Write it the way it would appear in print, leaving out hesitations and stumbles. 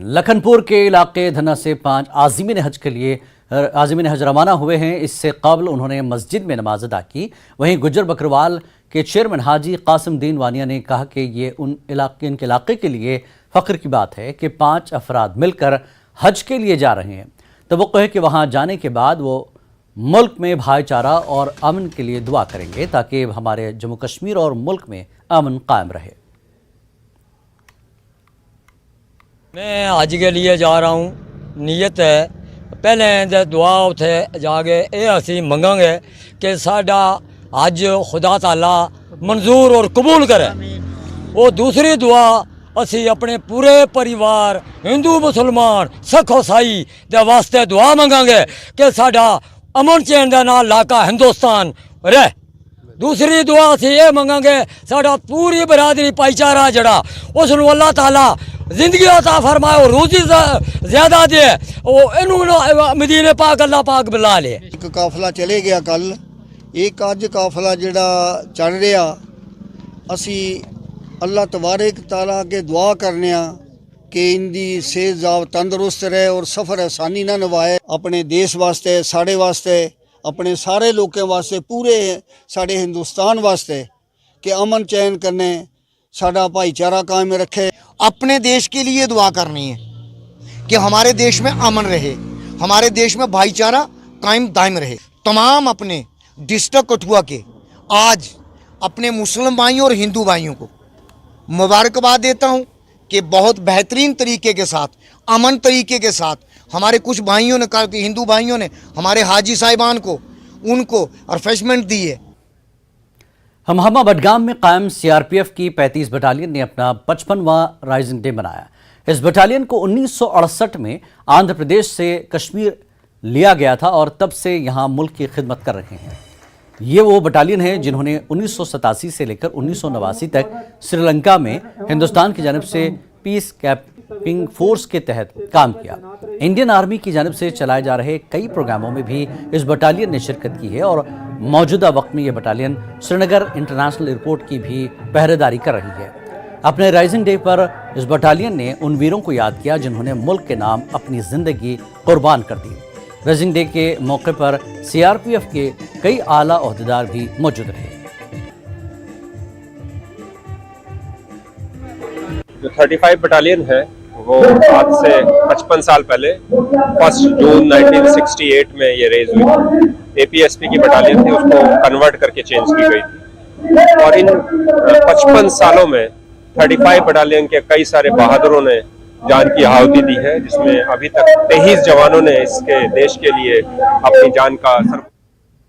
लखनपुर के इलाके धन्ना से 5 आज़मीन हज रवाना हुए हैं। इससे कबल उन्होंने मस्जिद में नमाज अदा की। वहीं गुज्जर बकरवाल के चेयरमैन हाजी कासिमुद्दीन वानिया ने कहा कि ये इनके इलाके के लिए फ़ख्र की बात है कि 5 अफराद मिलकर हज के लिए जा रहे हैं। तवक्को है कि वहाँ जाने के बाद वो मुल्क में भाईचारा और अमन के लिए दुआ करेंगे ताकि हमारे जम्मू कश्मीर और मुल्क में अमन कायम रहे। मैं हज के लिए जा रहा हूँ, नीयत है पहले दुआ उथे जाके ये असी मंगांगे कि साडा हज खुदा ताला मंजूर और कबूल करे। वो दूसरी दुआ असी अपने पूरे परिवार हिंदू मुसलमान सिख ईसाई दे वास्ते दुआ मंगांगे कि साडा अमन चैन दे नाल इलाका हिंदुस्तान रहे। दूसरी दुआ असी ये मंगांगे साडा पूरी बरादरी भाईचारा जड़ा उसनू अल्लाह ताला जिंदगी अता फरमाए और रोजी ज्यादा दे, इनू मदीने पाक अल्लाह पाक बुला ले। एक काफिला चले गया कल, एक अज काफिला जिहड़ा चल रहा, असी अल्लाह तबारक तआला के दुआ करने कि इनकी सेहत जाब तंदुरुस्त रहे और सफ़र आसानी ना नवाए अपने देश वास्ते, साढ़े वास्ते, अपने सारे लोगों वास्ते, पूरे साढ़े हिंदुस्तान वास्ते कि अमन चैन करने साड़ा भाईचारा कायम रखे। अपने देश के लिए दुआ करनी है कि हमारे देश में अमन रहे, हमारे देश में भाईचारा कायम दायम रहे। तमाम अपने डिस्ट्रिक्ट कठुआ के आज अपने मुस्लिम भाइयों और हिंदू भाइयों को मुबारकबाद देता हूं कि बहुत बेहतरीन तरीके के साथ, अमन तरीके के साथ हमारे कुछ भाइयों ने कहा कि हिंदू भाइयों ने हमारे हाजी साहिबान को उनको रिफ्रेशमेंट दी है। हमहमा बडगाम में कायम सीआरपीएफ की 35 बटालियन ने अपना 55वां राइजिंग डे मनाया। इस बटालियन को 1968 में आंध्र प्रदेश से कश्मीर लिया गया था और तब से यहां मुल्क की खिदमत कर रहे हैं। ये वो बटालियन है जिन्होंने 1987 से लेकर 1989 तक श्रीलंका में हिंदुस्तान की जानिब से पीस कीपिंग फोर्स के तहत काम किया। इंडियन आर्मी की जानिब से चलाए जा रहे कई प्रोग्रामों में भी इस बटालियन ने शिरकत की है और मौजूदा वक्त में यह बटालियन श्रीनगर इंटरनेशनल एयरपोर्ट की भी पहरेदारी कर रही है। अपने राइजिंग डे पर इस बटालियन ने उन वीरों को याद किया जिन्होंने मुल्क के नाम अपनी जिंदगी कुर्बान कर दी। राइजिंग डे के मौके पर सीआरपीएफ के कई आला ओहदेदार भी मौजूद रहे। जो 35 बटालियन है वो आज से 55 साल पहले 1 जून 1968 में ये रेज हुई। एपीएसपी की बटालियन थी, उसको कन्वर्ट करके चेंज की गई थी और इन 55 सालों में 35 बटालियन के कई सारे बहादुरों ने जान की आहुति दी है, जिसमें अभी तक 23 जवानों ने इसके देश के लिए अपनी जान का